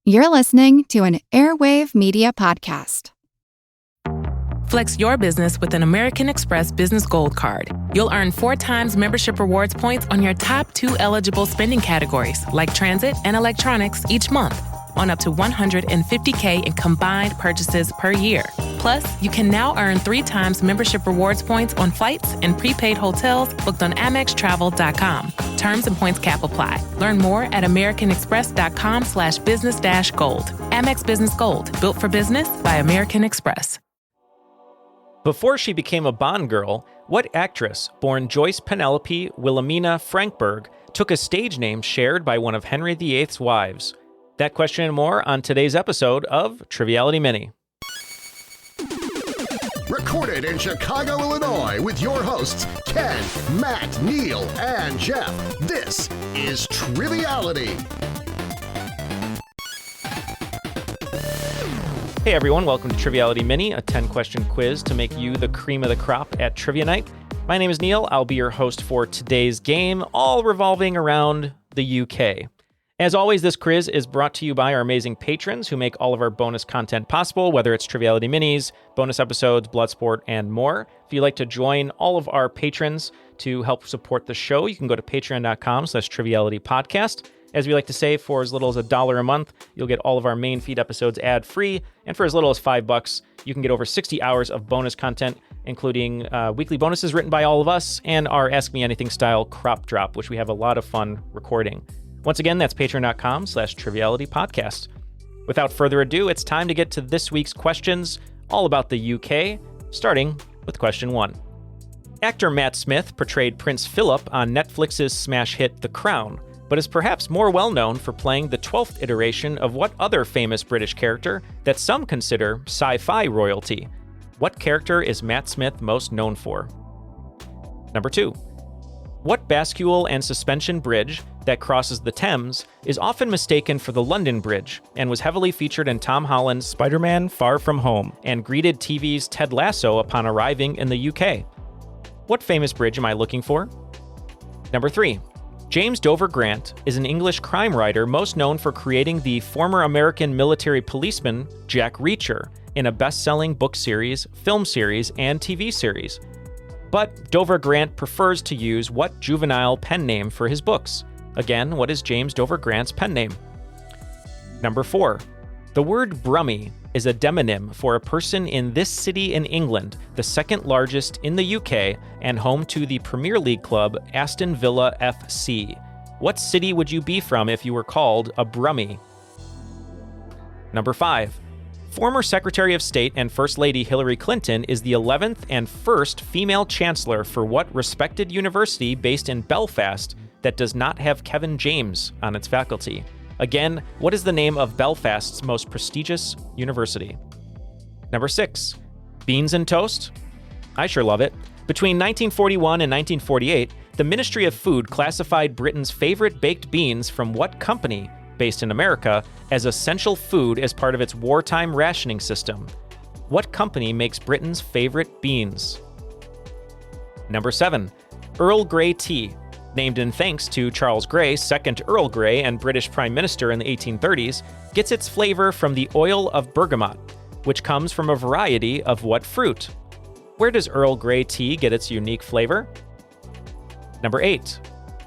You're listening to an Airwave Media podcast. Flex your business with an American Express Business Gold Card. You'll earn 4 times membership rewards points on your top 2 eligible spending categories, like transit and electronics, each month, on up to $150K in combined purchases per year. Plus, you can now earn 3 times membership rewards points on flights and prepaid hotels booked on AmexTravel.com. Terms and points cap apply. Learn more at americanexpress.com/business-gold. Amex Business Gold, built for business by American Express. Before she became a Bond girl, what actress, born Joyce Penelope Wilhelmina Frankberg, took a stage name shared by one of Henry VIII's wives? That question and more on today's episode of Triviality Mini. Recorded in Chicago, Illinois, with your hosts, Ken, Matt, Neal, and Jeff. This is Triviality. Hey everyone, welcome to Triviality Mini, a 10-question quiz to make you the cream of the crop at Trivia Night. My name is Neal. I'll be your host for today's game, all revolving around the UK. As always, this quiz is brought to you by our amazing patrons who make all of our bonus content possible, whether it's Triviality Minis, bonus episodes, Bloodsport, and more. If you'd like to join all of our patrons to help support the show, you can go to patreon.com/trivialitypodcast. As we like to say, for as little as $1 a month, you'll get all of our main feed episodes ad-free, and for as little as $5, you can get over 60 hours of bonus content, including weekly bonuses written by all of us, and our Ask Me Anything style crop drop, which we have a lot of fun recording. Once again, that's patreon.com/trivialitypodcast. Without further ado, it's time to get to this week's questions, all about the UK, starting with question 1. Actor Matt Smith portrayed Prince Philip on Netflix's smash hit The Crown, but is perhaps more well-known for playing the 12th iteration of what other famous British character that some consider sci-fi royalty? What character is Matt Smith most known for? Number 2. What bascule and suspension bridge that crosses the Thames is often mistaken for the London Bridge and was heavily featured in Tom Holland's Spider-Man: Far From Home and greeted TV's Ted Lasso upon arriving in the UK? What famous bridge am I looking for? Number 3. James Dover Grant is an English crime writer most known for creating the former American military policeman Jack Reacher in a best-selling book series, film series, and TV series. But Dover Grant prefers to use what juvenile pen name for his books? Again, what is James Dover Grant's pen name? Number 4. The word Brummie is a demonym for a person in this city in England, the second largest in the UK and home to the Premier League club Aston Villa FC. What city would you be from if you were called a Brummie? Number 5. Former Secretary of State and First Lady Hillary Clinton is the 11th and first female chancellor for what respected university based in Belfast that does not have Kevin James on its faculty? Again, what is the name of Belfast's most prestigious university? Number 6. Beans and toast? I sure love it. Between 1941 and 1948, the Ministry of Food classified Britain's favorite baked beans from what company, based in America, as essential food as part of its wartime rationing system? What company makes Britain's favorite beans? Number 7. Earl Grey tea. Named in thanks to Charles Grey, 2nd Earl Grey and British Prime Minister in the 1830s, gets its flavor from the oil of bergamot, which comes from a variety of what fruit? Where does Earl Grey tea get its unique flavor? Number 8.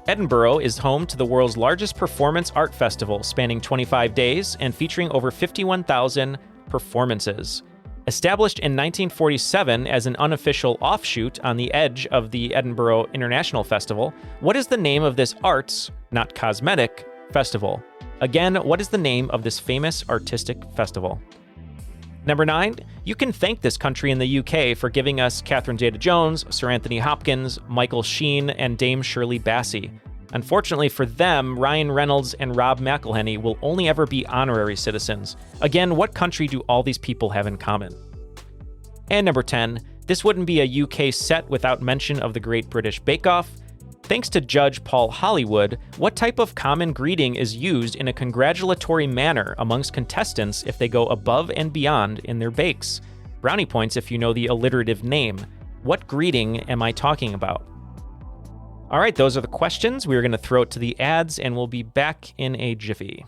Edinburgh is home to the world's largest performance art festival, spanning 25 days and featuring over 51,000 performances. Established in 1947 as an unofficial offshoot on the edge of the Edinburgh International Festival, what is the name of this arts, not cosmetic, festival? Again, what is the name of this famous artistic festival? Number 9, you can thank this country in the UK for giving us Catherine Zeta-Jones, Sir Anthony Hopkins, Michael Sheen, and Dame Shirley Bassey. Unfortunately for them, Ryan Reynolds and Rob McElhenney will only ever be honorary citizens. Again, what country do all these people have in common? And number 10, this wouldn't be a UK set without mention of the Great British Bake Off. Thanks to Judge Paul Hollywood, what type of common greeting is used in a congratulatory manner amongst contestants if they go above and beyond in their bakes? Brownie points if you know the alliterative name. What greeting am I talking about? All right, those are the questions. We're going to throw it to the ads, and we'll be back in a jiffy.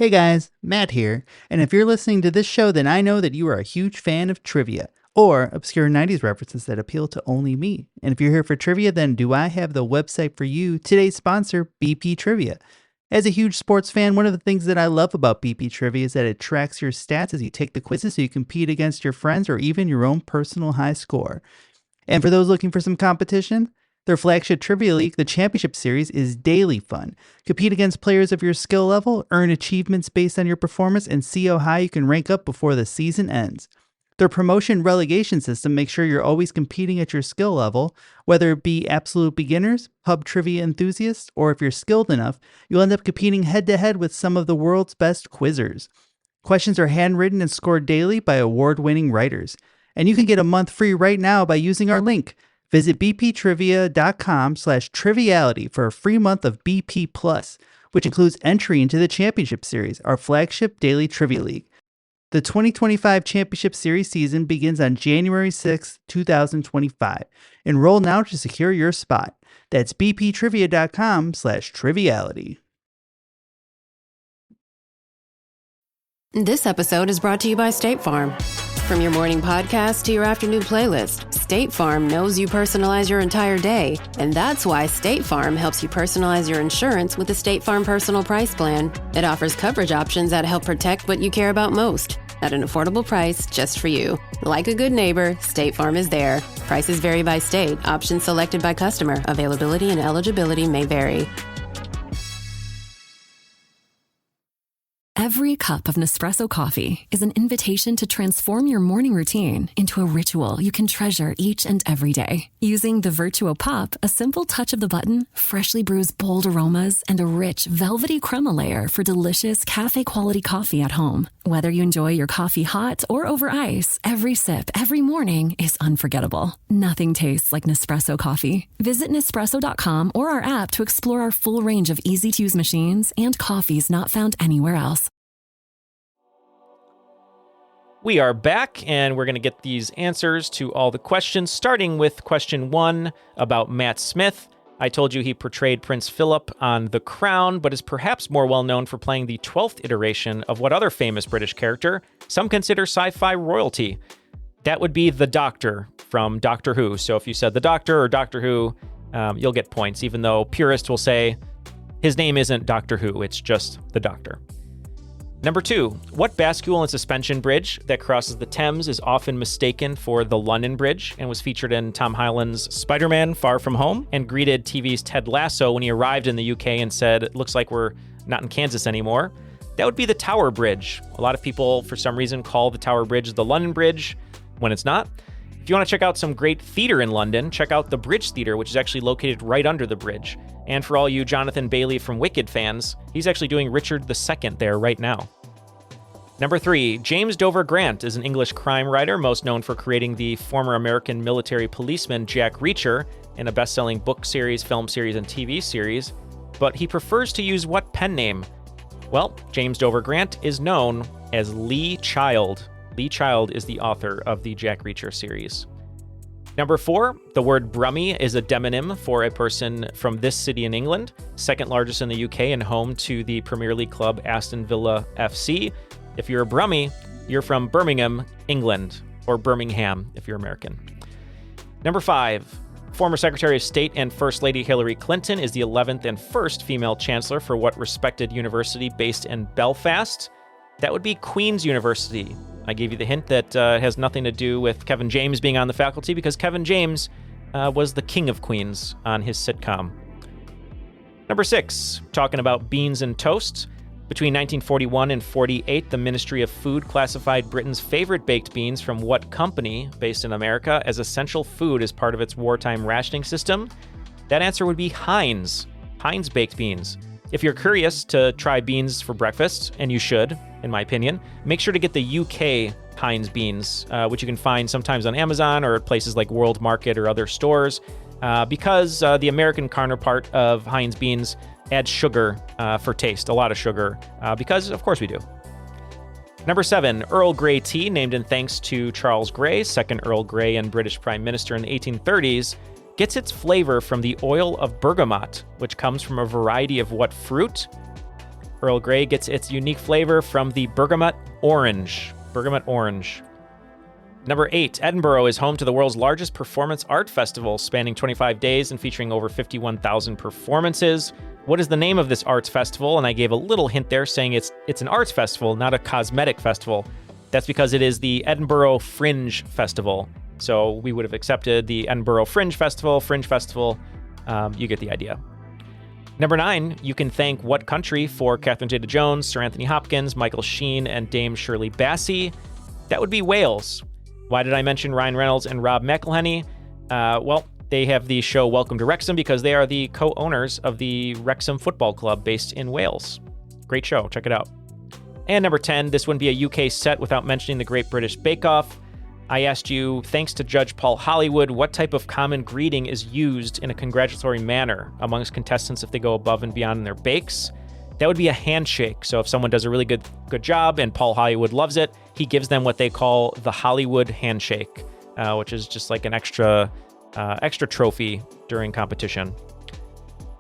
Hey guys, Matt here, and if you're listening to this show, then I know that you are a huge fan of trivia, or obscure 90s references that appeal to only me. And if you're here for trivia, then do I have the website for you, today's sponsor, BP Trivia. As a huge sports fan, one of the things that I love about BP Trivia is that it tracks your stats as you take the quizzes so you compete against your friends or even your own personal high score. And for those looking for some competition, their flagship trivia league, the Championship Series, is daily fun. Compete against players of your skill level, earn achievements based on your performance, and see how high you can rank up before the season ends. Their promotion relegation system makes sure you're always competing at your skill level, whether it be absolute beginners, pub trivia enthusiasts, or if you're skilled enough, you'll end up competing head-to-head with some of the world's best quizzers. Questions are handwritten and scored daily by award-winning writers. And you can get a month free right now by using our link. Visit bptrivia.com/triviality for a free month of BP Plus, which includes entry into the Championship Series, our flagship daily trivia league. The 2025 Championship Series season begins on January 6, 2025. Enroll now to secure your spot. That's bptrivia.com/triviality. This episode is brought to you by State Farm. From your morning podcast to your afternoon playlist, State Farm knows you personalize your entire day, and that's why State Farm helps you personalize your insurance with the State Farm Personal Price Plan. It offers coverage options that help protect what you care about most at an affordable price just for you. Like a good neighbor, State Farm is there. Prices vary by state. Options selected by customer. Availability and eligibility may vary. Every cup of Nespresso coffee is an invitation to transform your morning routine into a ritual you can treasure each and every day. Using the Virtuo Pop, a simple touch of the button freshly brews bold aromas and a rich, velvety crema layer for delicious cafe-quality coffee at home. Whether you enjoy your coffee hot or over ice, every sip, every morning is unforgettable. Nothing tastes like Nespresso coffee. Visit Nespresso.com or our app to explore our full range of easy-to-use machines and coffees not found anywhere else. We are back, and we're going to get these answers to all the questions, starting with question 1 about Matt Smith. I told you he portrayed Prince Philip on The Crown, but is perhaps more well-known for playing the 12th iteration of what other famous British character some consider sci-fi royalty? That would be the Doctor from Doctor Who. So if you said the Doctor or Doctor Who, you'll get points, even though purists will say his name isn't Doctor Who, it's just the Doctor. Number 2, what bascule and suspension bridge that crosses the Thames is often mistaken for the London Bridge and was featured in Tom Holland's Spider-Man: Far From Home and greeted TV's Ted Lasso when he arrived in the UK and said, "It looks like we're not in Kansas anymore"? That would be the Tower Bridge. A lot of people, for some reason, call the Tower Bridge the London Bridge when it's not. If you want to check out some great theater in London, check out the Bridge Theater, which is actually located right under the bridge. And for all you Jonathan Bailey from Wicked fans, he's actually doing Richard II there right now. Number 3, James Dover Grant is an English crime writer, most known for creating the former American military policeman Jack Reacher in a best-selling book series, film series, and TV series. But he prefers to use what pen name? Well, James Dover Grant is known as Lee Child. Lee Child is the author of the Jack Reacher series. Number 4, the word Brummie is a demonym for a person from this city in England, second largest in the UK and home to the Premier League club Aston Villa FC. If you're a Brummie, you're from Birmingham, England, or Birmingham if you're American. Number 5, former Secretary of State and First Lady Hillary Clinton is the 11th and first female chancellor for what respected university based in Belfast? That would be Queen's University. I gave you the hint that it has nothing to do with Kevin James being on the faculty because Kevin James was the king of Queens on his sitcom. Number 6, talking about beans and toast. Between 1941 and 48, the Ministry of Food classified Britain's favorite baked beans from what company, based in America, as essential food as part of its wartime rationing system? That answer would be Heinz. Heinz baked beans. If you're curious to try beans for breakfast, and you should, in my opinion, make sure to get the UK Heinz beans, which you can find sometimes on Amazon or at places like World Market or other stores, because the American counterpart of Heinz beans adds sugar for taste, a lot of sugar, because of course we do. Number 7, Earl Grey tea, named in thanks to Charles Grey, second Earl Grey and British Prime Minister in the 1830s, gets its flavor from the oil of bergamot, which comes from a variety of what fruit? Earl Grey gets its unique flavor from the bergamot orange. Bergamot orange. Number 8, Edinburgh is home to the world's largest performance art festival, spanning 25 days and featuring over 51,000 performances. What is the name of this arts festival? And I gave a little hint there saying it's an arts festival, not a cosmetic festival. That's because it is the Edinburgh Fringe Festival. So we would have accepted the Edinburgh Fringe Festival. You get the idea. Number 9, you can thank what country for Catherine Zeta-Jones, Sir Anthony Hopkins, Michael Sheen, and Dame Shirley Bassey? That would be Wales. Why did I mention Ryan Reynolds and Rob McElhenney? Well, they have the show Welcome to Wrexham because they are the co-owners of the Wrexham Football Club based in Wales. Great show. Check it out. And number 10, this wouldn't be a UK set without mentioning the Great British Bake Off. I asked you, thanks to Judge Paul Hollywood, what type of common greeting is used in a congratulatory manner amongst contestants if they go above and beyond in their bakes? That would be a handshake. So if someone does a really good job and Paul Hollywood loves it, he gives them what they call the Hollywood handshake, which is just like an extra trophy during competition.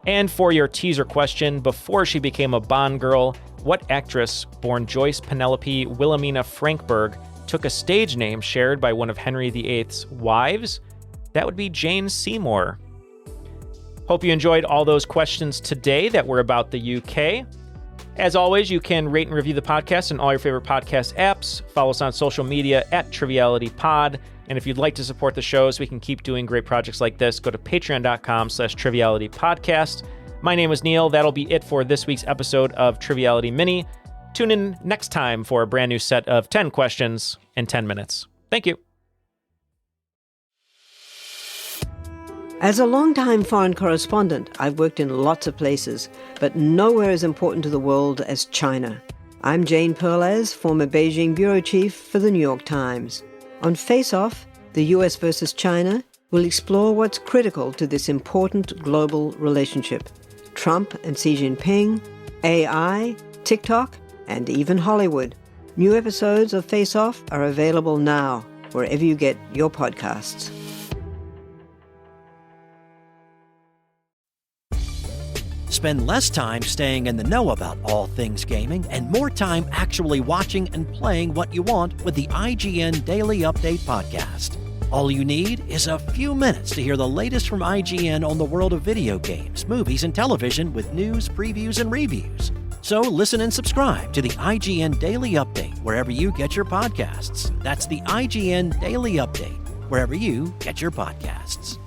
And for your teaser question, before she became a Bond girl, what actress born Joyce Penelope Wilhelmina Frankberg took a stage name shared by one of Henry VIII's wives? That would be Jane Seymour. Hope you enjoyed all those questions today that were about the UK. As always, you can rate and review the podcast in all your favorite podcast apps. Follow us on social media at TrivialityPod. And if you'd like to support the show so we can keep doing great projects like this, go to patreon.com/TrivialityPodcast. My name is Neal. That'll be it for this week's episode of Triviality Mini. Tune in next time for a brand new set of 10 questions in 10 minutes. Thank you. As a longtime foreign correspondent, I've worked in lots of places, but nowhere as important to the world as China. I'm Jane Perlez, former Beijing bureau chief for the New York Times. On Face Off, the US versus China, we'll explore what's critical to this important global relationship. Trump and Xi Jinping, AI, TikTok, and even Hollywood. New episodes of Face Off are available now, wherever you get your podcasts. Spend less time staying in the know about all things gaming and more time actually watching and playing what you want with the IGN Daily Update podcast. All you need is a few minutes to hear the latest from IGN on the world of video games, movies, and television with news, previews, and reviews. So listen and subscribe to the IGN Daily Update wherever you get your podcasts. That's the IGN Daily Update, wherever you get your podcasts.